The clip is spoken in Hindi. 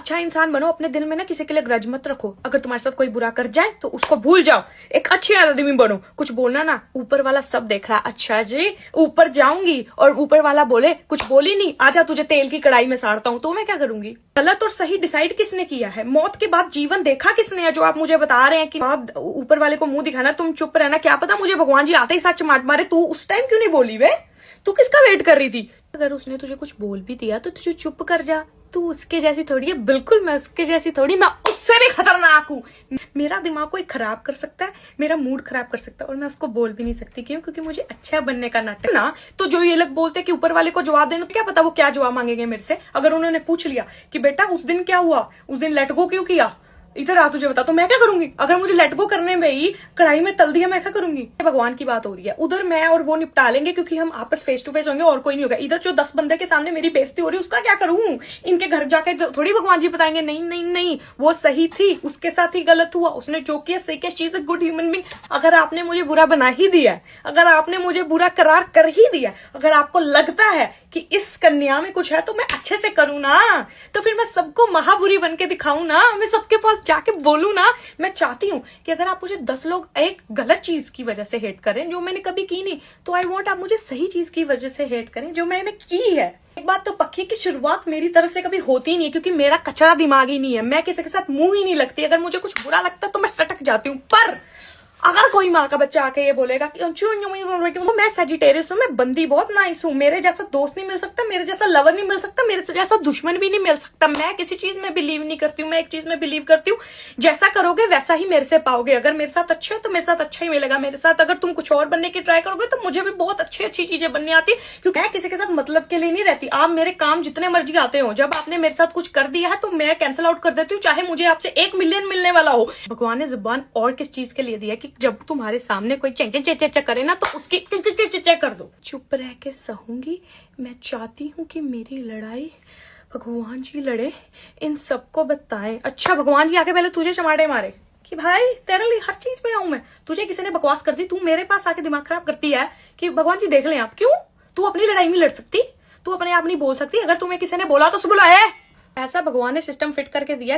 अच्छा इंसान बनो, अपने दिल में ना किसी के लिए ग्रज मत रखो। अगर तुम्हारे साथ कोई बुरा कर जाए तो उसको भूल जाओ, एक अच्छी आदमी बनो। कुछ बोलना ना, ऊपर वाला सब देख रहा। अच्छा जी, ऊपर जाऊंगी और ऊपर वाला बोले कुछ बोली नहीं, आजा तुझे तेल की कढ़ाई में साड़ता हूँ, तो मैं क्या करूंगी? गलत और सही डिसाइड किसने किया है? मौत के बाद जीवन देखा किसने है? जो आप मुझे बता रहे हैं कि आप ऊपर वाले को मुंह दिखाना, तुम चुप रहना, क्या पता मुझे भगवान जी आते ही साथ चमाट मारे। तू उस टाइम क्यों नहीं बोली वे? तू किसका वेट कर रही थी? अगर उसने तुझे कुछ बोल भी दिया तो तुझे चुप कर जा। तू उसके जैसी थोड़ी है, बिल्कुल मैं उसके जैसी थोड़ी, मैं उससे भी खतरनाक हूँ। मेरा दिमाग कोई खराब कर सकता है, मेरा मूड खराब कर सकता है, और मैं उसको बोल भी नहीं सकती। क्यों? क्योंकि मुझे अच्छा बनने का नाटक ना। तो जो ये लोग बोलते हैं कि ऊपर वाले को जवाब देना, तो क्या पता वो क्या जवाब मांगेंगे मेरे से। अगर उन्होंने पूछ लिया कि बेटा उस दिन क्या हुआ, उस दिन लेट गो क्यों किया, इधर आ तुझे बता, तो मैं क्या करूंगी? अगर मुझे लेट गो करने में ही कढ़ाई में तल दिया, मैं क्या करूंगी? भगवान की बात हो रही है, उधर मैं और वो निपटा लेंगे क्योंकि हम आपस फेस टू फेस होंगे और कोई नहीं होगा। इधर जो 10 बंदे के सामने मेरी बेइज्जती हो रही है, उसका क्या करूं? इनके घर जाके थोड़ी भगवान जी बताएंगे नहीं नहीं नहीं वो सही थी, उसके साथ ही गलत हुआ, उसने जो किया सही किया, she is a good human being. अगर आपने मुझे बुरा बना ही दिया, अगर आपने मुझे बुरा करार कर ही दिया, अगर आपको लगता है कि इस कन्या में कुछ है तो मैं अच्छे से करूं ना, तो फिर मैं सबको महाबुरी बन के दिखाऊं ना, मैं सबके पास जाके बोलूं ना। मैं चाहती हूं कि अगर आप मुझे 10 लोग एक गलत चीज की वजह से हेट करें जो मैंने कभी की नहीं, तो आई वॉन्ट आप मुझे सही चीज की वजह से हेट करें जो मैंने की है। एक बात तो पक्की की शुरुआत मेरी तरफ से कभी होती नहीं है, क्योंकि मेरा कचरा दिमाग ही नहीं है, मैं किसी के साथ मुंह ही नहीं लगती। अगर मुझे कुछ बुरा लगता है तो मैं सटक जाती हूँ। पर अगर कोई माँ का बच्चा आके ये बोलेगा कि तो मैं सेजिटेरियस हूँ, मैं बंदी बहुत नाइस हूँ, मेरे जैसा दोस्त नहीं मिल सकता, मेरे जैसा लवर नहीं मिल सकता, मेरे जैसा दुश्मन भी नहीं मिल सकता। मैं किसी चीज में बिलीव नहीं करती हूँ, मैं एक चीज में बिलीव करती हूँ, जैसा करोगे वैसा ही मेरे से पाओगे। अगर मेरे साथ अच्छे हो तो मेरे साथ अच्छा ही मिलेगा, मेरे साथ अगर तुम कुछ और बनने की ट्राई करोगे तो मुझे भी बहुत अच्छी अच्छी चीजें बननी आती, क्योंकि मैं किसी के साथ मतलब के लिए नहीं रहती। आप मेरे काम जितने मर्जी आते हो, जब आपने मेरे साथ कुछ कर दिया है तो मैं कैंसिल आउट कर देती हूँ, चाहे मुझे आपसे 1 मिलियन मिलने वाला हो। भगवान ने जुबान और किस चीज के लिए दिया कि जब तुम्हारे सामने कोई चेचा करे ना तो उसकी चेचा कर दो। चुप रह के सहूंगी। मैं चाहती हूँ कि मेरी लड़ाई भगवान जी लड़े, इन सबको बताएं। अच्छा भगवान जी आके पहले तुझे चमाटे मारे कि भाई तेरे लिए हर चीज में आऊं मैं, तुझे किसी ने बकवास कर दी, तू मेरे पास आके दिमाग खराब करती है कि भगवान जी देख लें आप। क्यों? तू अपनी लड़ाई नहीं लड़ सकती? तू अपने आप नहीं बोल सकती? अगर तुम्हें किसी ने बोला तो बोला है। ऐसा भगवान ने सिस्टम फिट करके दिया।